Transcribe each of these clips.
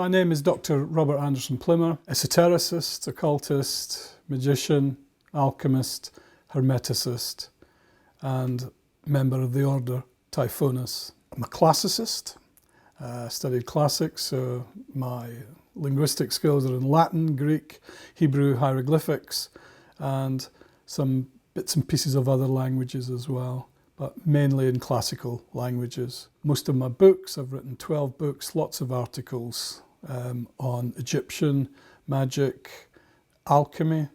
My name is Dr. Robert Anderson Plimer, esotericist, occultist, magician, alchemist, hermeticist, and member of the order Typhonus. I'm a classicist. Studied classics, so my linguistic skills are in Latin, Greek, Hebrew, hieroglyphics, and some bits and pieces of other languages as well, but mainly in classical languages. Most of my books, I've written 12 books, lots of articles on Egyptian, magic, alchemy,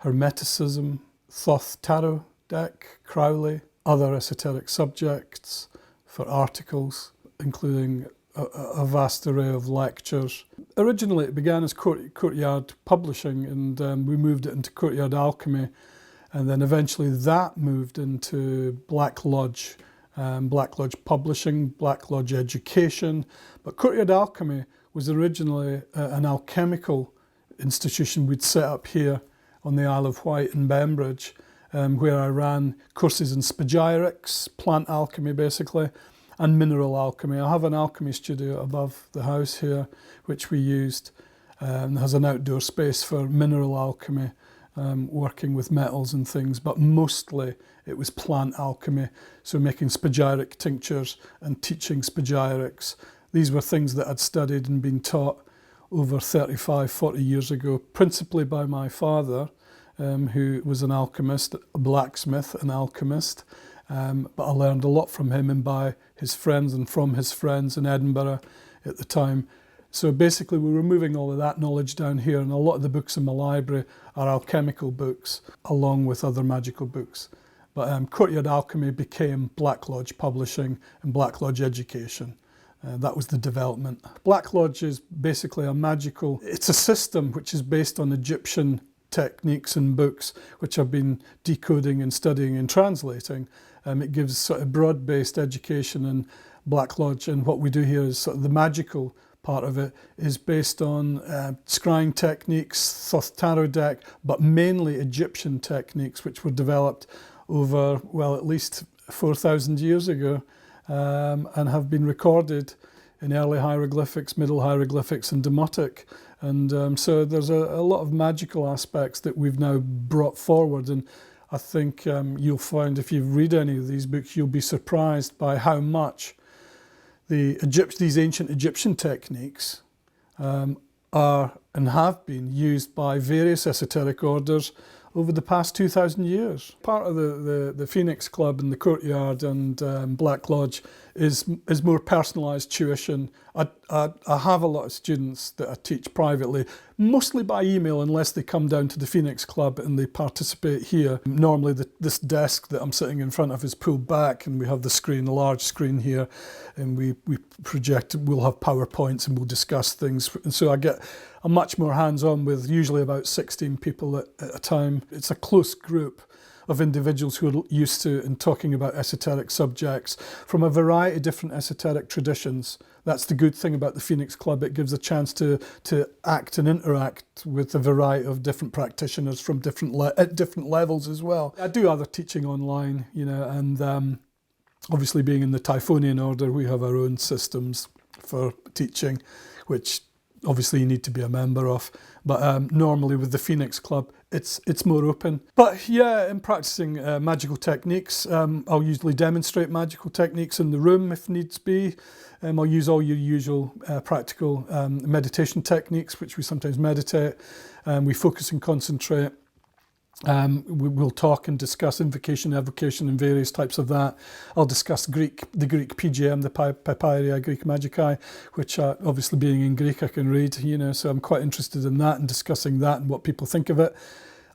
hermeticism, Thoth tarot deck, Crowley, other esoteric subjects for articles, including a vast array of lectures. Originally it began as courtyard publishing, and we moved it into courtyard alchemy, and then eventually that moved into Black Lodge publishing, Black Lodge education. But courtyard alchemy was originally an alchemical institution we'd set up here on the Isle of Wight in Bembridge, where I ran courses in spagyrics, plant alchemy basically, and mineral alchemy. I have an alchemy studio above the house here, which we used, and has an outdoor space for mineral alchemy, working with metals and things, but mostly it was plant alchemy, so making spagyric tinctures and teaching spagyrics. These were things that I'd studied and been taught over 35, 40 years ago, principally by my father, who was an alchemist, a blacksmith, an alchemist. But I learned a lot from him and by his friends and from his friends in Edinburgh at the time. So basically we were moving all of that knowledge down here, and a lot of the books in my library are alchemical books along with other magical books. But courtyard alchemy became Black Lodge publishing and Black Lodge education. That was the development. Black Lodge is basically it's a system which is based on Egyptian techniques and books which I've been decoding and studying and translating. It gives sort of broad-based education in Black Lodge, and what we do here is sort of the magical part of it is based on scrying techniques, Thoth tarot deck, but mainly Egyptian techniques which were developed over, well, at least 4,000 years ago, and have been recorded in early hieroglyphics, middle hieroglyphics, and demotic. And so there's a lot of magical aspects that we've now brought forward, and I think you'll find if you read any of these books, you'll be surprised by how much these ancient Egyptian techniques are and have been used by various esoteric orders over the past 2,000 years. Part of the Phoenix Club and the Courtyard and Black Lodge is more personalised tuition. I have a lot of students that I teach privately, mostly by email unless they come down to the Phoenix Club and they participate here. Normally this desk that I'm sitting in front of is pulled back, and we have the screen, a large screen here, and we project, we'll have PowerPoints and we'll discuss things. And so I'm much more hands-on with usually about 16 people at a time. It's a close group of individuals who are used to and talking about esoteric subjects from a variety of different esoteric traditions. That's the good thing about the Phoenix Club. It gives a chance to act and interact with a variety of different practitioners from at different levels as well. I do other teaching online, and obviously being in the Typhonian order, we have our own systems for teaching, which obviously you need to be a member of, but normally with the Phoenix Club it's more open. But yeah, in practicing magical techniques, I'll usually demonstrate magical techniques in the room if needs be. I'll use all your usual practical meditation techniques, which we sometimes meditate, we focus and concentrate. We'll talk and discuss invocation, evocation, and various types of that. I'll discuss the Greek PGM, the Papyri, Greek Magick, which obviously being in Greek I can read, so I'm quite interested in that and discussing that and what people think of it,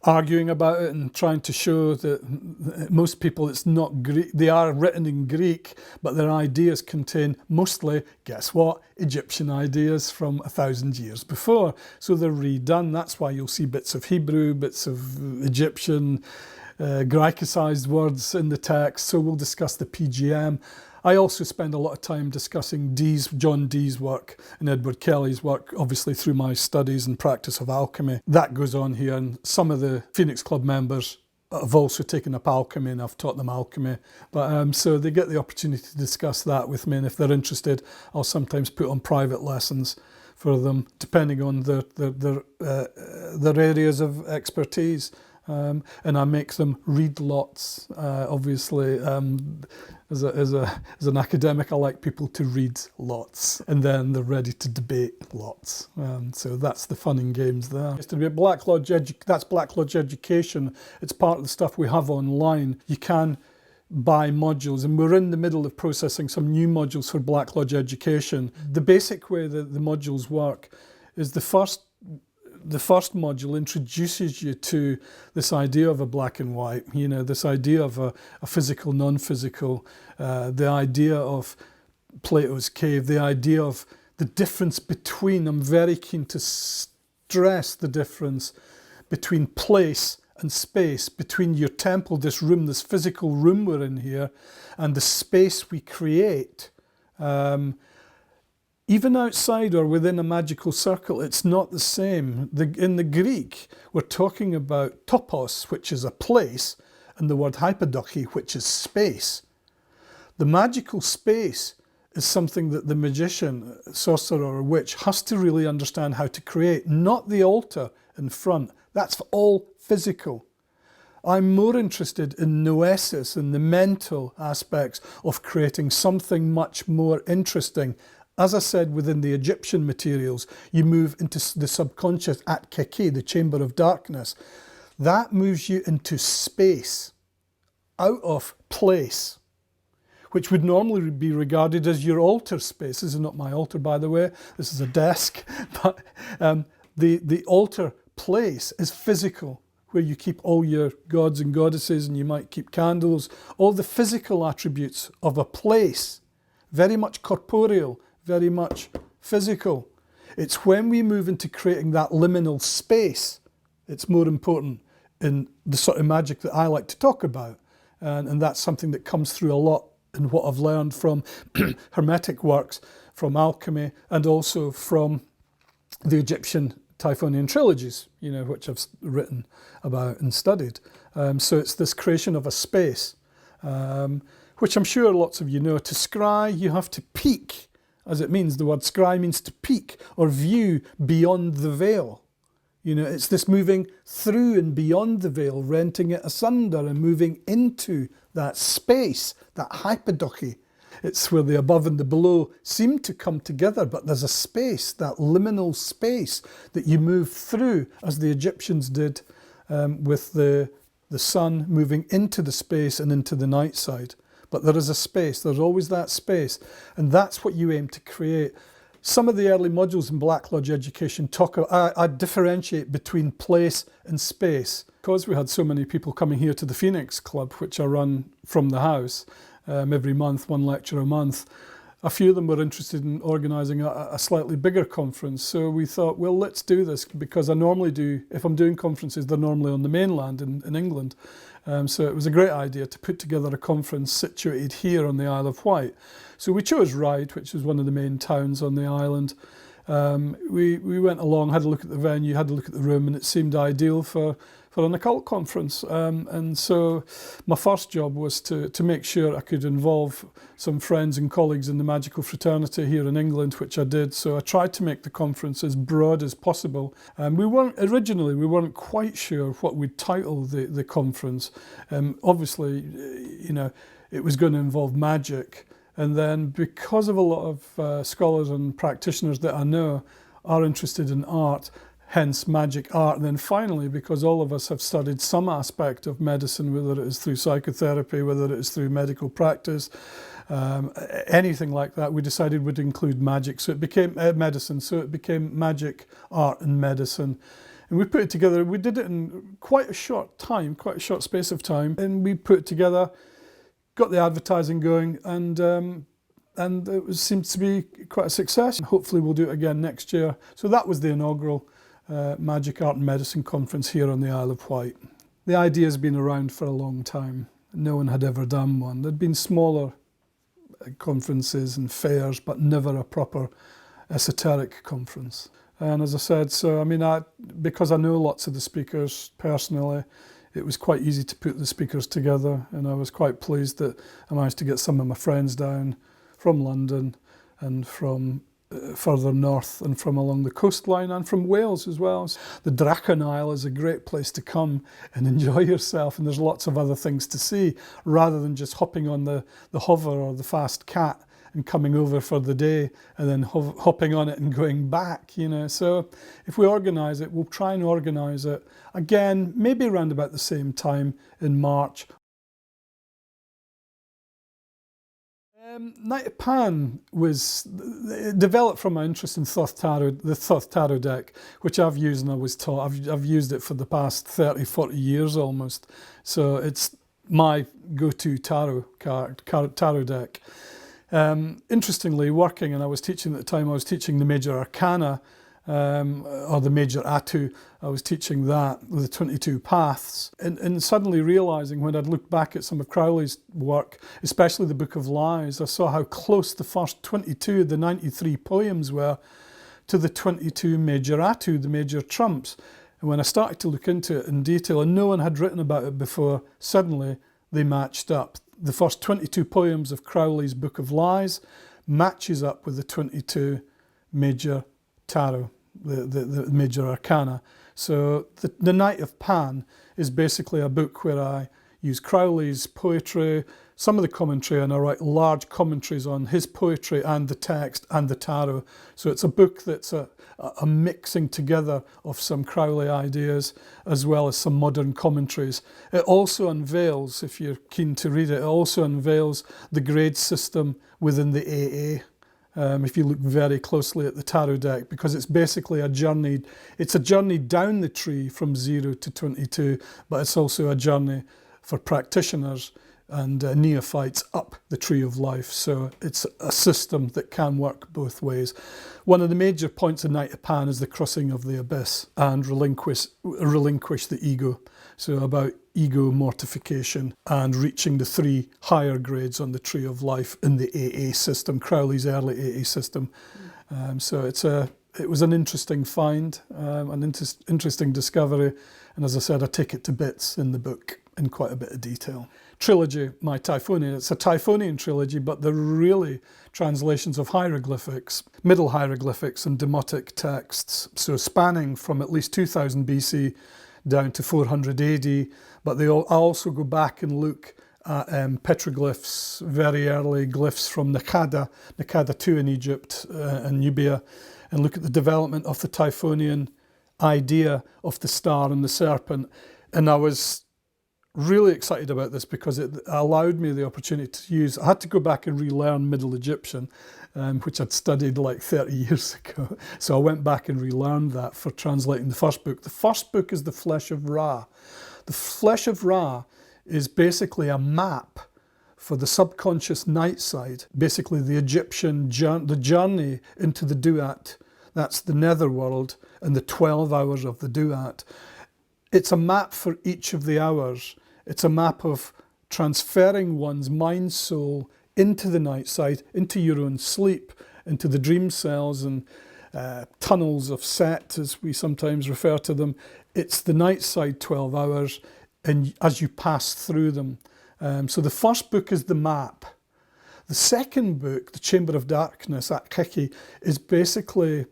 arguing about it and trying to show that most people it's not Greek. They are written in Greek, but their ideas contain mostly, guess what, Egyptian ideas from 1,000 years before. So they're redone. That's why you'll see bits of Hebrew, bits of Egyptian, Grecicized words in the text. So we'll discuss the PGM. I also spend a lot of time discussing John Dee's work and Edward Kelly's work, obviously through my studies and practice of alchemy. That goes on here, and some of the Phoenix Club members have also taken up alchemy, and I've taught them alchemy. But so they get the opportunity to discuss that with me, and if they're interested, I'll sometimes put on private lessons for them, depending on their areas of expertise. And I make them read lots. Obviously, as an academic, I like people to read lots, and then they're ready to debate lots. So that's the fun and games there. It's to be Black Lodge that's Black Lodge education. It's part of the stuff we have online. You can buy modules, and we're in the middle of processing some new modules for Black Lodge education. The basic way that the modules work is the first module introduces you to this idea of a black and white, this idea of a physical, non-physical, the idea of Plato's cave, the idea of the difference between, I'm very keen to stress the difference between place and space, between your temple, this room, this physical room we're in here, and the space we create. Even outside or within a magical circle, it's not the same. In the Greek, we're talking about topos, which is a place, and the word hypodochi, which is space. The magical space is something that the magician, sorcerer, or witch has to really understand how to create, not the altar in front. That's all physical. I'm more interested in noesis and the mental aspects of creating something much more interesting. As I said, within the Egyptian materials, you move into the subconscious at Keke, the chamber of darkness. That moves you into space, out of place, which would normally be regarded as your altar space. This is not my altar, by the way. This is a desk. But the altar place is physical, where you keep all your gods and goddesses, and you might keep candles, all the physical attributes of a place, very much corporeal, very much physical. It's when we move into creating that liminal space, it's more important in the sort of magic that I like to talk about. And that's something that comes through a lot in what I've learned from Hermetic works, from alchemy, and also from the Egyptian Typhonian trilogies, which I've written about and studied. So it's this creation of a space, which I'm sure lots of you know. To scry, you have to peek, as it means. The word scry means to peek or view beyond the veil. It's this moving through and beyond the veil, renting it asunder and moving into that space, that hypodochi. It's where the above and the below seem to come together, but there's a space, that liminal space that you move through, as the Egyptians did with the sun moving into the space and into the night side. But there is a space, there's always that space, and that's what you aim to create. Some of the early modules in Black Lodge education I differentiate between place and space. Because we had so many people coming here to the Phoenix Club, which I run from the house, every month, one lecture a month, a few of them were interested in organising a slightly bigger conference. So we thought, well, let's do this, because I normally do, if I'm doing conferences, they're normally on the mainland in England. So it was a great idea to put together a conference situated here on the Isle of Wight. So we chose Wight, which is one of the main towns on the island. We went along, had a look at the venue, had a look at the room, and it seemed ideal for an occult conference. And so my first job was to make sure I could involve some friends and colleagues in the magical fraternity here in England, which I did. So I tried to make the conference as broad as possible. We weren't quite sure what we'd title the conference. Obviously, it was going to involve magic. And then because of a lot of scholars and practitioners that I know are interested in art, hence magic art. And then finally, because all of us have studied some aspect of medicine, whether it is through psychotherapy, whether it is through medical practice, anything like that, we decided we'd include magic. So it became medicine. So it became magic, art and medicine. And we put it together. We did it in quite a short space of time. And we put it together, got the advertising going, and it seems to be quite a success. Hopefully we'll do it again next year. So that was the inaugural Magic, Art and Medicine conference here on the Isle of Wight. The idea has been around for a long time. No one had ever done one. There'd been smaller conferences and fairs, but never a proper esoteric conference. And as I said, because I know lots of the speakers personally, it was quite easy to put the speakers together, and I was quite pleased that I managed to get some of my friends down from London and from further north and from along the coastline and from Wales as well. The Drachen Isle is a great place to come and enjoy yourself, and there's lots of other things to see rather than just hopping on the hover or the fast cat and coming over for the day and then hopping on it and going back, you know. So if we organise it, we'll try and organise it again, maybe around about the same time in March. Knight of Pan was developed from my interest in the Thoth Tarot deck, which I've used and I was taught. I've used it for the past 30, 40 years almost. So it's my go-to tarot deck. Interestingly, working, and I was teaching at the time, I was teaching the Major Arcana, or the Major Atu. I was teaching that with the 22 paths, and suddenly realising when I'd looked back at some of Crowley's work, especially the Book of Lies, I saw how close the first 22 of the 93 poems were to the 22 Major Atu, the major trumps. And when I started to look into it in detail, and no one had written about it before, suddenly they matched up. The first 22 poems of Crowley's Book of Lies matches up with the 22 Major Tarot, the Major Arcana. So the Knight of Pan is basically a book where I use Crowley's poetry, some of the commentary, and I write large commentaries on his poetry and the text and the tarot. So it's a book that's a mixing together of some Crowley ideas as well as some modern commentaries. It also unveils, if you're keen to read it also unveils the grade system within the AA. If you look very closely at the tarot deck, because it's basically a journey. It's a journey down the tree from 0 to 22, but it's also a journey for practitioners and neophytes up the tree of life. So it's a system that can work both ways. One of the major points of Knight of Pan is the crossing of the abyss and relinquish the ego. So about ego mortification and reaching the 3 higher grades on the tree of life in the AA system, Crowley's early AA system. So it was an interesting find, an interesting discovery. And as I said, I take it to bits in the book in quite a bit of detail. Trilogy, my Typhonian, it's a Typhonian trilogy, but they're really translations of hieroglyphics, middle hieroglyphics and demotic texts. So spanning from at least 2000 BC down to 400 AD, but I also go back and look at petroglyphs, very early glyphs from Naqada II in Egypt and Nubia, and look at the development of the Typhonian idea of the star and the serpent. And I was really excited about this because it allowed me the opportunity to use, I had to go back and relearn Middle Egyptian, which I'd studied like 30 years ago. So I went back and relearned that for translating the first book. The first book is The Flesh of Ra. The Flesh of Ra is basically a map for the subconscious night side, basically the Egyptian the journey into the Duat. That's the netherworld and the 12 hours of the Duat. It's a map for each of the hours. It's a map of transferring one's mind soul into the night side, into your own sleep, into the dream cells and tunnels of Set, as we sometimes refer to them. It's the night side 12 hours, and as you pass through them. So the first book is the map. The second book, The Chamber of Darkness, At-Kiki, is basically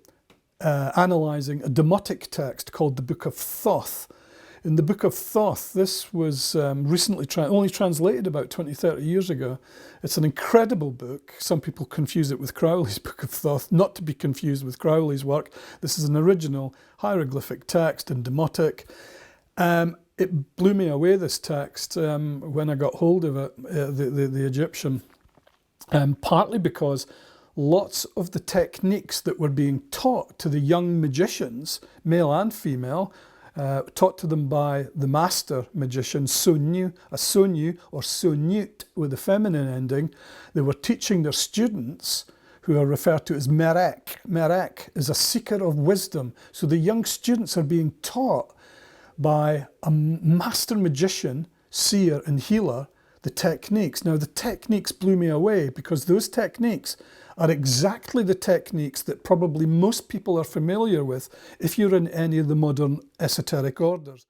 analysing a demotic text called the Book of Thoth. In the Book of Thoth, this was recently only translated about 20, 30 years ago. It's an incredible book. Some people confuse it with Crowley's Book of Thoth, not to be confused with Crowley's work. This is an original hieroglyphic text in demotic. It blew me away, this text, when I got hold of it, the Egyptian, partly because lots of the techniques that were being taught to the young magicians, male and female, taught to them by the master magician, Sonyu, a Sonyu or Sonyut with a feminine ending. They were teaching their students, who are referred to as Merek. Merek is a seeker of wisdom. So the young students are being taught by a master magician, seer and healer, the techniques. Now the techniques blew me away because those techniques are exactly the techniques that probably most people are familiar with if you're in any of the modern esoteric orders.